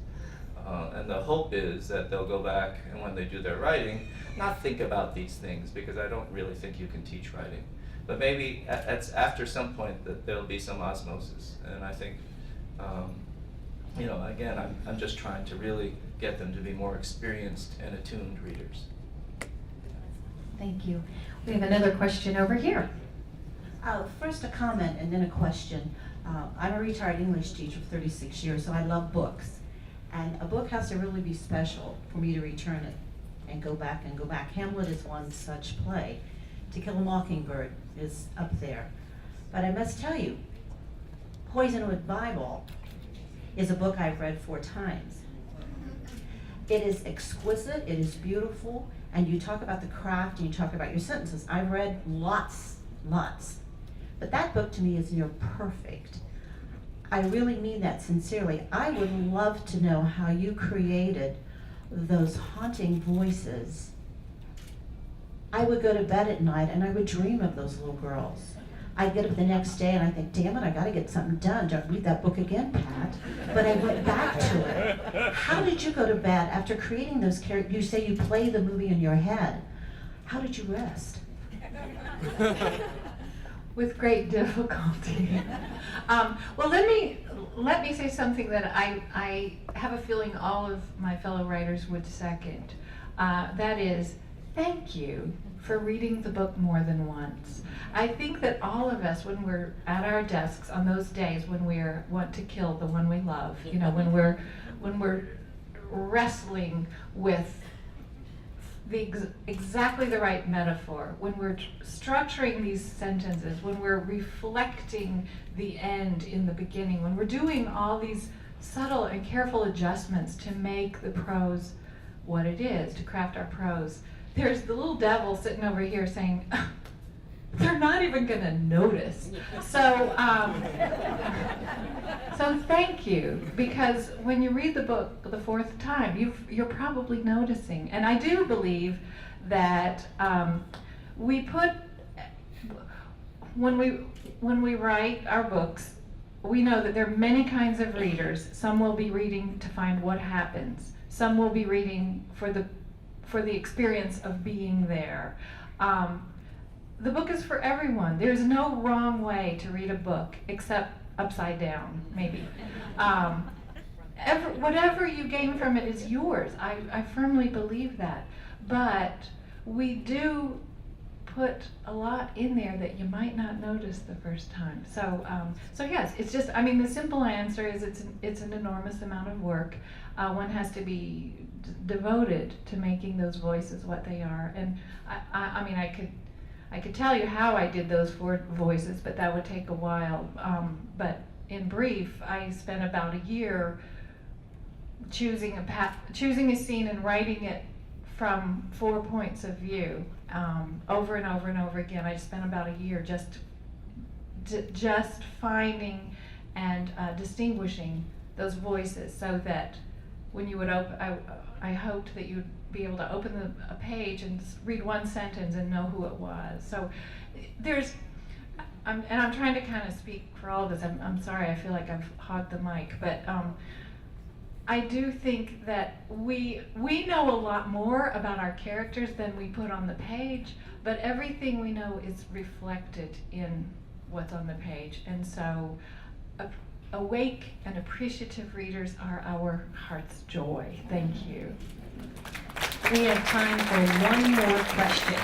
And the hope is that they'll go back and when they do their writing, not think about these things, because I don't really think you can teach writing. But maybe after some point that there'll be some osmosis. And I think, again, I'm just trying to really get them to be more experienced and attuned readers. Thank you. We have another question over here. First a comment and then a question. I'm a retired English teacher for 36 years, so I love books. And a book has to really be special for me to return it and go back and go back. Hamlet is one such play. To Kill a Mockingbird is up there. But I must tell you, Poisonwood Bible is a book I've read 4 times. It is exquisite, it is beautiful, and you talk about the craft and you talk about your sentences. I've read lots. But that book to me is near perfect. I really mean that sincerely. I would love to know how you created those haunting voices. I would go to bed at night and I would dream of those little girls. I'd get up the next day and I think, damn it, I gotta get something done. Don't read that book again, Pat. But I went back to it. How did you go to bed after creating those characters? You say you play the movie in your head. How did you rest? With great difficulty. Well, let me say something that I have a feeling all of my fellow writers would second. That is, thank you for reading the book more than once. I think that all of us, when we're at our desks on those days when we want to kill the one we love, when we're wrestling with exactly the right metaphor, when we're structuring these sentences, when we're reflecting the end in the beginning, when we're doing all these subtle and careful adjustments to make the prose what it is, to craft our prose, there's the little devil sitting over here saying, they're not even gonna notice. So, so thank you, because when you read the book the fourth time, you're probably noticing. And I do believe that we put, when we write our books, we know that there are many kinds of readers. Some will be reading to find what happens. Some will be reading for the experience of being there. The book is for everyone. There's no wrong way to read a book, except upside down, maybe. Whatever you gain from it is yours. I firmly believe that. But we do put a lot in there that you might not notice the first time. So, so yes, it's just, I mean, the simple answer is it's an enormous amount of work. One has to be devoted to making those voices what they are. And I mean, I could tell you how I did those 4 voices, but that would take a while. But in brief, I spent about a year choosing a scene and writing it from 4 points of view, over and over and over again. I spent about a year just finding and distinguishing those voices, so that when you would I hoped that you'd be able to open a page and read one sentence and know who it was. So there's, and I'm trying to kind of speak for all of us. I'm sorry, I feel like I've hogged the mic, but I do think that we know a lot more about our characters than we put on the page, but everything we know is reflected in what's on the page. And so awake and appreciative readers are our heart's joy. Thank you. We have time for one more question.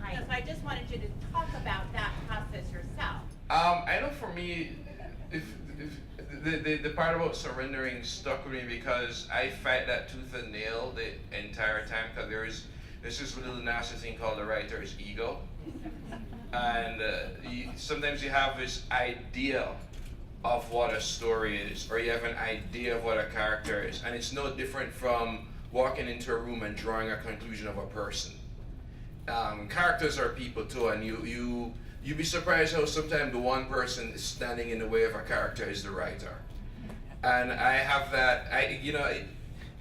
Yes, I just wanted you to talk about that process yourself. I know for me, if the part about surrendering stuck with me, because I fight that tooth and nail the entire time, because there's this little nasty thing called the writer's ego. And sometimes you have this idea of what a story is, or you have an idea of what a character is, and it's no different from walking into a room and drawing a conclusion of a person. Characters are people too, and you'd be surprised how sometimes the one person standing in the way of a character is the writer. And I have that,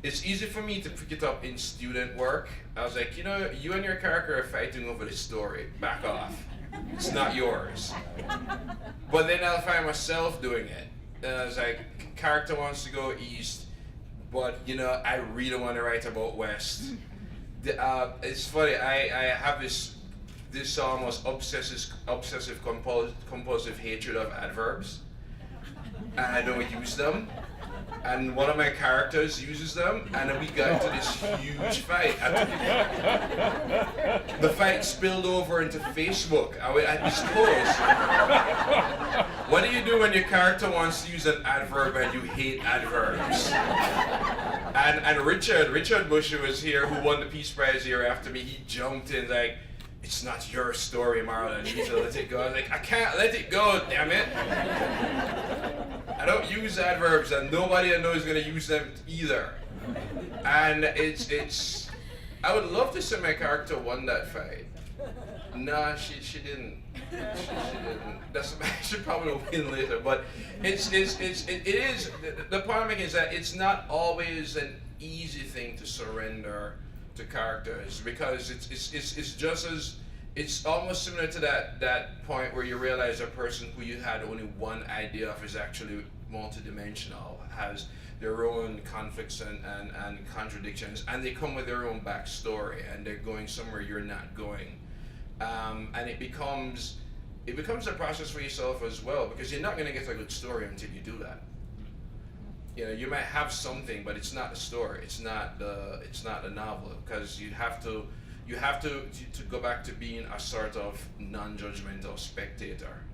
it's easy for me to pick it up in student work. I was like, you and your character are fighting over the story, back off. It's not yours. But then I'll find myself doing it. And I was like, character wants to go east, but I really want to write about west. It's funny, I have this almost obsessive compulsive hatred of adverbs, and I don't use them. And one of my characters uses them, and then we got into this huge fight. The fight spilled over into Facebook. I was close. What do you do when your character wants to use an adverb and you hate adverbs? And Richard Bush, who was here, who won the Peace Prize year after me, he jumped in like, it's not your story, Marlon. You need to let it go. I was like, I can't let it go, damn it. I don't use adverbs, and nobody I know is going to use them either. And it's. I would love to say my character won that fight. Nah, she didn't. She didn't. I should probably win later. But it is. The point I'm making is that it's not always an easy thing to surrender to characters, because it's just as. It's almost similar to that point where you realize a person who you had only one idea of is actually multidimensional, has their own conflicts and contradictions, and they come with their own backstory, and they're going somewhere you're not going. And it becomes a process for yourself as well, because you're not going to get a good story until you do that. You might have something, but it's not a story. It's not a novel, because you have to go back to being a sort of non-judgmental spectator,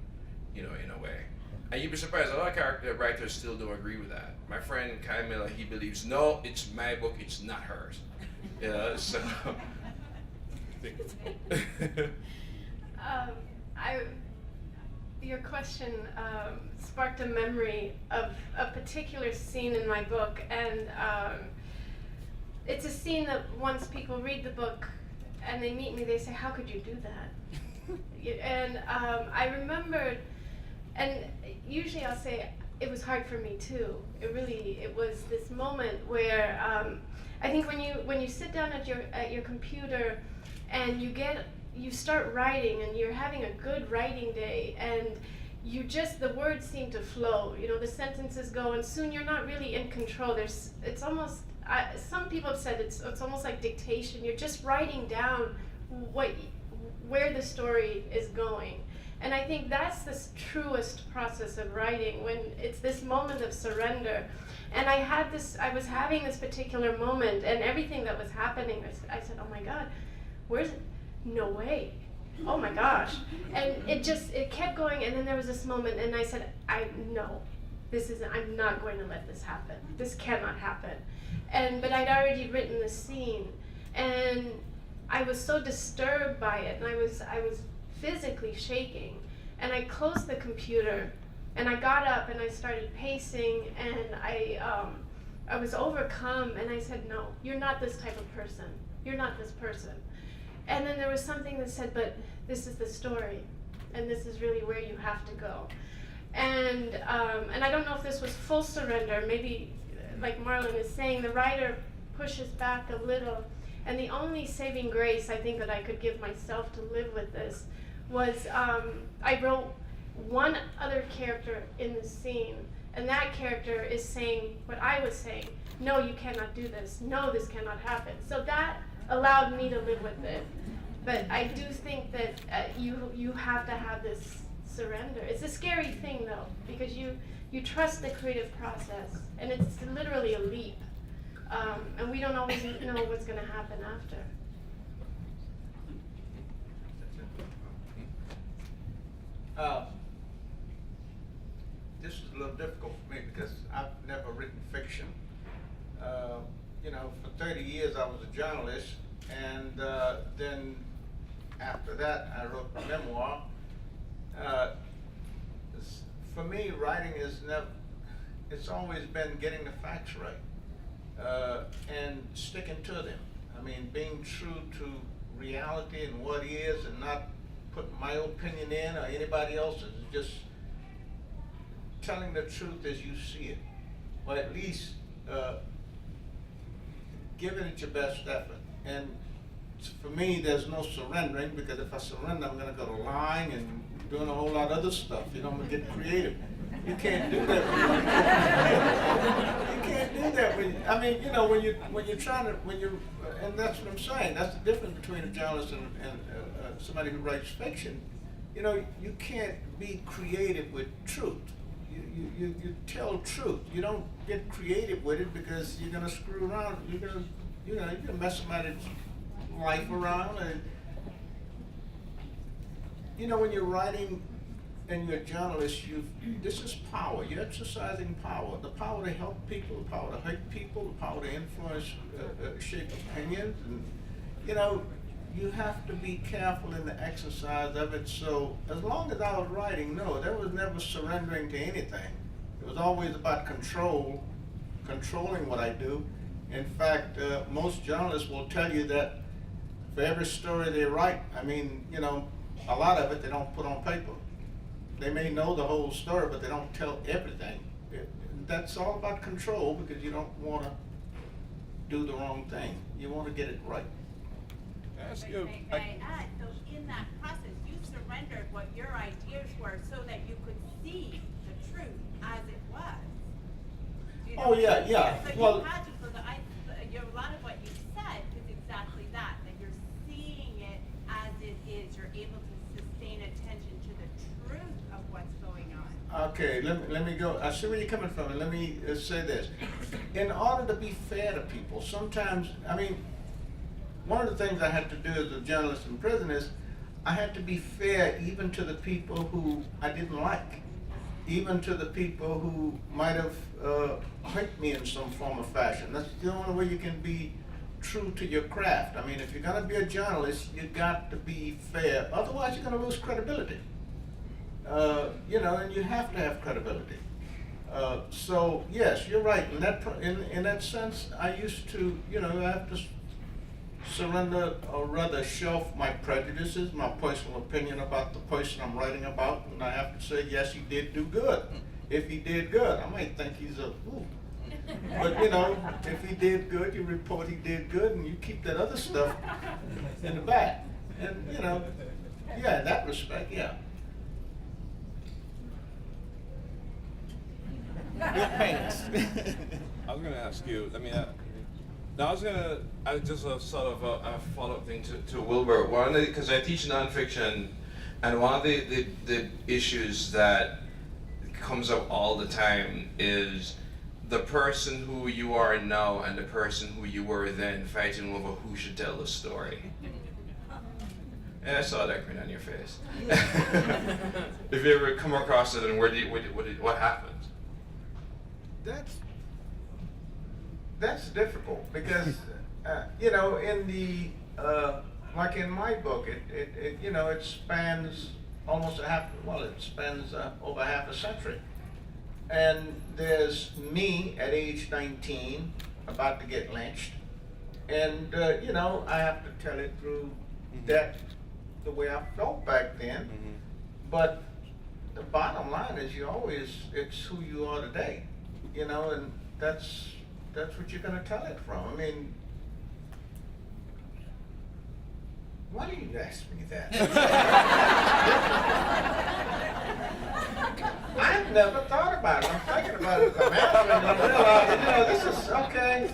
in a way. And you'd be surprised, a lot of character writers still don't agree with that. My friend Kai Miller, he believes, no, it's my book, it's not hers. Yeah, so. Your question sparked a memory of a particular scene in my book, and it's a scene that once people read the book and they meet me, they say, "How could you do that?" And I remembered, and usually I'll say, it was hard for me too. It was this moment where I think when you sit down at your computer and you start writing and you're having a good writing day, and the words seem to flow, the sentences go, and soon you're not really in control. It's almost, some people have said it's almost like dictation. You're just writing down where the story is going. And I think that's the truest process of writing, when it's this moment of surrender. And I was having this particular moment, and everything that was happening, I said, "Oh my God, where's it? No way. Oh my gosh." And it kept going, and then there was this moment, and I said, I'm not going to let this happen. This cannot happen. But I'd already written the scene, and I was so disturbed by it, and I was physically shaking. And I closed the computer, and I got up, and I started pacing, and I was overcome, and I said, "No, you're not this type of person. You're not this person." And then there was something that said, "But this is the story, and this is really where you have to go." And I don't know if this was full surrender. Maybe, like Marlon is saying, the writer pushes back a little. And the only saving grace I think that I could give myself to live with this was I wrote one other character in the scene, and that character is saying what I was saying. "No, you cannot do this. No, this cannot happen." So that allowed me to live with it. But I do think that you have to have this surrender. It's a scary thing though, because you trust the creative process, and it's literally a leap. And we don't always know what's going to happen after. This is a little difficult for me because I've never written fiction. For 30 years I was a journalist, and then after that I wrote a memoir. For me, writing it's always been getting the facts right and sticking to them. I mean, being true to reality and what is, and not putting my opinion in or anybody else's, just telling the truth as you see it, or at least giving it your best effort. And for me, there's no surrendering, because if I surrender, I'm going to go to lying and doing a whole lot of other stuff. I'm going to get creative. You can't do that. You can't do that. When you're trying to, and that's what I'm saying. That's the difference between a journalist and somebody who writes fiction. You can't be creative with truth. You tell truth. You don't get creative with it, because you're gonna screw around. You're gonna mess somebody's life around. And when you're writing and you're a journalist, this is power. You're exercising power. The power to help people, the power to hurt people, the power to influence, shape opinions. And you have to be careful in the exercise of it. So as long as I was writing, no, there was never surrendering to anything. It was always about controlling what I do. In fact, most journalists will tell you that for every story they write, a lot of it they don't put on paper. They may know the whole story, but they don't tell everything. That's all about control, because you don't want to do the wrong thing. You want to get it right. May I add, so in that process, you surrendered what your ideas were so that you could see the truth as it was. Oh, yeah. So you had to, a lot of what you said is exactly that you're seeing it as it is. You're able to sustain attention to the truth of what's going on. Okay, let me go. I see where you're coming from, and let me say this. In order to be fair to people, sometimes, one of the things I had to do as a journalist in prison is I had to be fair even to the people who I didn't like, even to the people who might have hurt me in some form or fashion. That's the only way you can be true to your craft. I mean, if you're gonna be a journalist, you got to be fair. Otherwise, you're gonna lose credibility. You know, and you have to have credibility. So yes, you're right. In that sense, I used to, you know, I have to surrender, or rather shelf my prejudices, my personal opinion about the person I'm writing about, and I have to say, yes, he did do good. If he did good, I might think he's a fool. But you know, if he did good, you report he did good, and you keep that other stuff in the back. And you know, yeah, in that respect, yeah. I was going to ask you, I just a sort of a follow-up thing to Wilbert. Because I teach nonfiction, and one of the issues that comes up all the time is the person who you are now and the person who you were then fighting over who should tell the story. And I saw that grin on your face. If you ever come across it, and what happened? That's difficult because you know, in the like in my book, it you know, it spans almost it spans over half a century, and there's me at age 19 about to get lynched, and you know, I have to tell it through that the way I felt back then, but the bottom line is it's who you are today. You know, and that's what you're gonna tell it from. I mean, why do you ask me that? I've never thought about it. I'm thinking about it. I'm answering, and I'm realizing, you know, this is okay.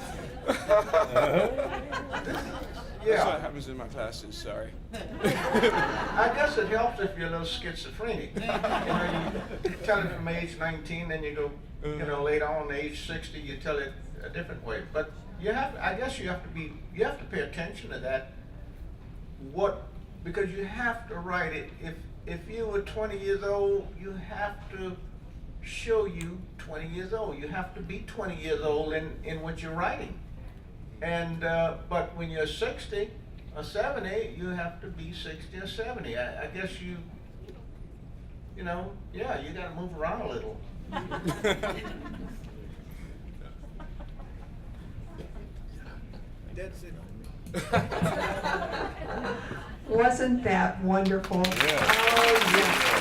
That's what happens in my classes, sorry. I guess it helps if you're a little schizophrenic. You know, you tell it from age 19, then you go, you know, later on, age 60, you tell it a different way. But I guess you have to pay attention to that. Because you have to write it. If you were 20 years old, you have to show you 20 years old. You have to be 20 years old in what you're writing. And but when you're 60 or 70, you have to be 60 or 70. I guess you know, yeah, you got to move around a little. That's it. Wasn't that wonderful? Yeah. Oh, yes.